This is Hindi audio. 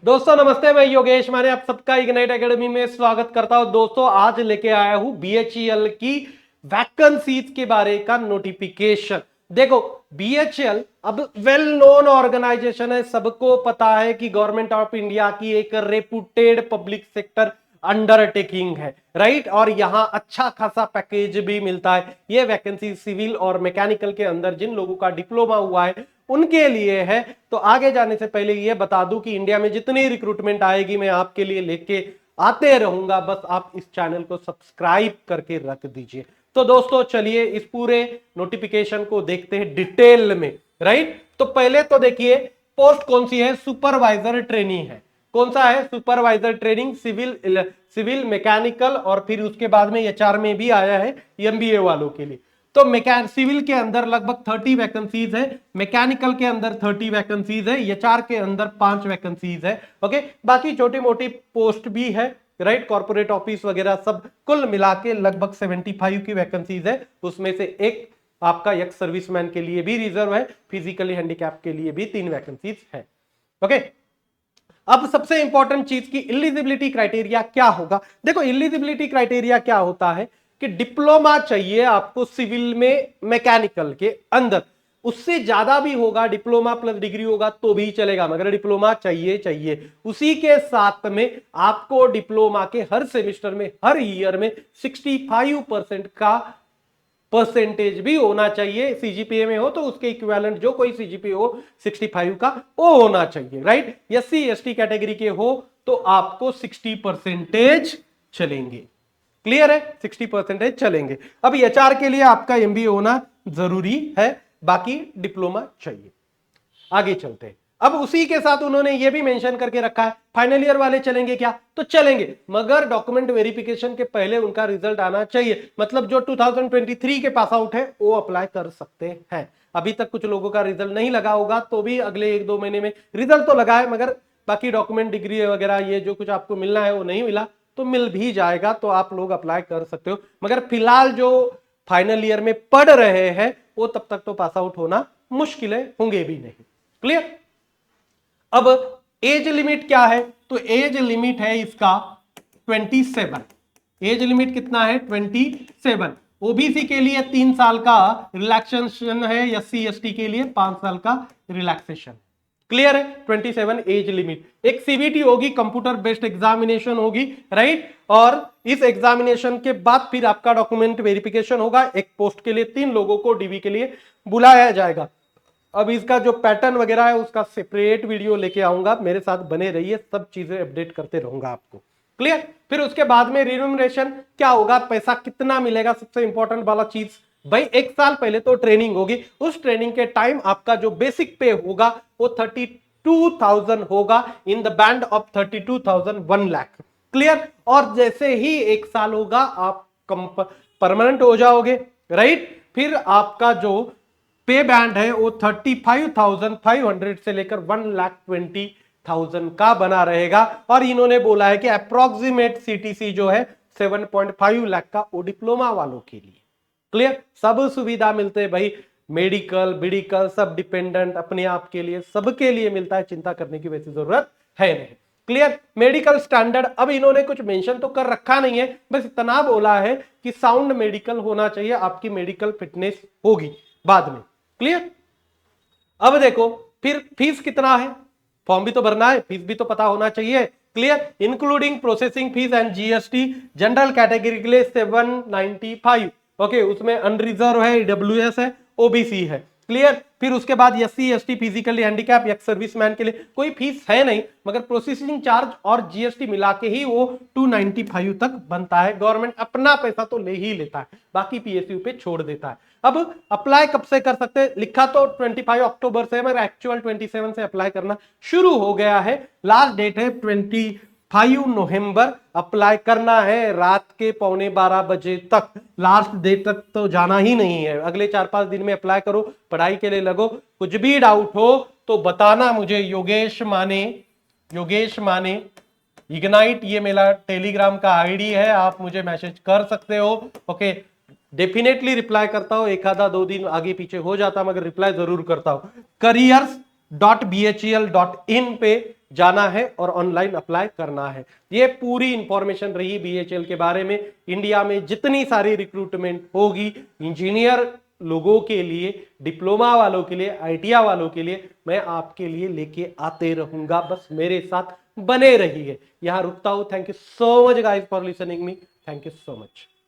दोस्तों नमस्ते, मैं योगेश माने आप सबका इग्नाइट एकेडमी में स्वागत करता हूं। दोस्तों आज लेके आया हूं बीएचईएल की वैकेंसीज के बारे का नोटिफिकेशन। देखो बीएचईएल अब वेल नोन ऑर्गेनाइजेशन है, सबको पता है कि गवर्नमेंट ऑफ इंडिया की एक रेपुटेड पब्लिक सेक्टर अंडरटेकिंग है, राइट। और यहां अच्छा खासा पैकेज भी मिलता है। ये वैकेंसी सिविल और मैकेनिकल के अंदर जिन लोगों का डिप्लोमा हुआ है उनके लिए है। तो आगे जाने से पहले ये बता दूं कि इंडिया में जितनी रिक्रूटमेंट आएगी मैं आपके लिए लेके आते रहूंगा, बस आप इस चैनल को सब्सक्राइब करके रख दीजिए। तो दोस्तों चलिए इस पूरे नोटिफिकेशन को देखते हैं डिटेल में, राइट। तो पहले तो देखिए पोस्ट कौन सी है, सुपरवाइजर ट्रेनिंग है। कौन सा है? सुपरवाइजर ट्रेनिंग सिविल मैकेनिकल, और फिर उसके बाद में एचआर में भी आया है एमबीए वालों के लिए। तो सिविल के अंदर लगभग 30 वैकेंसीज है, मैकेनिकल के अंदर 30 वैकेंसीज है, एचआर के अंदर 5 वैकेंसीज है। ओके, बाकी छोटी मोटी पोस्ट भी है, राइट। कॉर्पोरेट ऑफिस वगैरह सब कुल मिला के लगभग 75 की वैकेंसीज है। उसमें से एक आपका एक्स सर्विसमैन के लिए भी रिजर्व है, फिजिकली हैंडीकैप के लिए भी 3 वैकेंसीज है। ओके, अब सबसे इंपॉर्टेंट चीज की इलिजिबिलिटी क्राइटेरिया क्या होगा। देखो इलिजिबिलिटी क्राइटेरिया क्या होता है कि डिप्लोमा चाहिए आपको सिविल में मैकेनिकल के अंदर। उससे ज्यादा भी होगा, डिप्लोमा प्लस डिग्री होगा तो भी चलेगा, मगर डिप्लोमा चाहिए। उसी के साथ में आपको डिप्लोमा के हर सेमेस्टर में हर ईयर में 65% का परसेंटेज भी होना चाहिए। सीजीपीए में हो तो उसके इक्विवेलेंट जो कोई सीजीपीए हो 65 का वो होना चाहिए, राइट। एससी एसटी कैटेगरी के हो तो आपको 60% चलेंगे। क्लियर है? 60% चलेंगे। अब एचआर के लिए आपका एमबीए होना जरूरी है, बाकी डिप्लोमा चाहिए। आगे चलते हैं। अब उसी के साथ उन्होंने ये भी मेंशन करके रखा है फाइनल ईयर वाले चलेंगे क्या? तो चलेंगे, मगर डॉक्यूमेंट वेरिफिकेशन के पहले उनका रिजल्ट आना चाहिए। मतलब जो 2023 के पास आउट है वो अप्लाई कर सकते हैं। अभी तक कुछ लोगों का रिजल्ट नहीं लगा होगा तो भी अगले 1-2 महीने में रिजल्ट तो लगा है, मगर बाकी डॉक्यूमेंट डिग्री वगैरह ये जो कुछ आपको मिलना है वो नहीं मिला तो मिल भी जाएगा, तो आप लोग अप्लाई कर सकते हो। मगर फिलहाल जो फाइनल ईयर में पढ़ रहे हैं वो तब तक तो पास आउट होना मुश्किल है, होंगे भी नहीं। क्लियर? अब एज लिमिट क्या है? तो एज लिमिट है इसका 27। एज लिमिट कितना है? 27। ओबीसी के लिए 3 साल का रिलैक्सेशन है, एससी एसटी के लिए 5 साल का रिलैक्सेशन। क्लियर है? 27 एज लिमिट। एक सीबीटी होगी, कंप्यूटर बेस्ड एग्जामिनेशन होगी, राइट। और इस एग्जामिनेशन के बाद फिर आपका डॉक्यूमेंट वेरिफिकेशन होगा। एक पोस्ट के लिए 3 लोगों को डीवी के लिए बुलाया जाएगा। अब इसका जो पैटर्न वगैरह है उसका सेपरेट वीडियो लेके आऊंगा, मेरे साथ बने रहिए, सब चीजें अपडेट करते रहूंगा आपको। क्लियर? फिर उसके बाद में रिन्यूमरेशन क्या होगा, पैसा कितना मिलेगा, सबसे इंपॉर्टेंट वाला चीज भाई। 1 साल पहले तो ट्रेनिंग होगी, उस ट्रेनिंग के टाइम आपका जो बेसिक पे होगा वो 32,000 होगा, in the band of 32,000 1 lakh. Clear? और जैसे ही 1 साल होगा आप परमानेंट हो जाओगे, राइट। फिर आपका जो पे बैंड है वो 35,500 से लेकर 1,20,000 का बना रहेगा। और इन्होंने बोला है कि अप्रोक्सीमेट सीटीसी जो है 7.5 लाख का वो डिप्लोमा वालों के लिए। क्लियर? सब सुविधा मिलते हैं भाई, मेडिकल बिडिकल सब डिपेंडेंट अपने आप के लिए, सबके लिए मिलता है, चिंता करने की वैसी जरूरत है नहीं। क्लियर? मेडिकल स्टैंडर्ड अब इन्होंने कुछ मेंशन तो कर रखा नहीं है, बस इतना बोला है कि साउंड मेडिकल होना चाहिए, आपकी मेडिकल फिटनेस होगी बाद में। क्लियर? अब देखो फिर फीस कितना है, फॉर्म भी तो भरना है, फीस भी तो पता होना चाहिए। Clear? Including processing fees and GST general category के लिए 795। ओके, उसमें अनरिजर्व है, ईडब्ल्यूएस है, ओबीसी है। क्लियर? फिर उसके बाद SC ST physically handicap ex serviceman के लिए कोई फीस है नहीं, मगर प्रोसेसिंग चार्ज और जीएसटी मिला के ही वो 295 तक बनता है। गवर्नमेंट अपना पैसा तो ले ही लेता है, बाकी पीएसयू पे छोड़ देता है। अब अप्लाई कब से कर सकते हैं? लिखा तो 25 अक्टूबर से, मगर एक्चुअल 27 से अप्लाई करना शुरू हो गया है। लास्ट डेट है 25 नवंबर। अप्लाई करना है रात के 11:15 बजे तक, लास्ट डेट तक तो जाना ही नहीं है। अगले 4-5 दिन में अप्लाई करो, पढ़ाई के लिए लगो। कुछ भी डाउट हो तो बताना मुझे। योगेश माने इग्नाइट ये मेरा टेलीग्राम का आईडी है, आप मुझे मैसेज कर सकते हो। ओके, डेफिनेटली रिप्लाई करता हूं, 1-2 दिन आगे पीछे हो जाता मगर रिप्लाई जरूर करता हूं। careers.bhel.in पे जाना है और ऑनलाइन अप्लाई करना है। ये पूरी इंफॉर्मेशन रही बीएचईएल के बारे में। इंडिया में जितनी सारी रिक्रूटमेंट होगी इंजीनियर लोगों के लिए, डिप्लोमा वालों के लिए, आईटीआई वालों के लिए, मैं आपके लिए लेके आते रहूंगा। बस मेरे साथ बने रहिए। यहां रुकता हूं। Thank you so much guys for listening me. Thank you so much.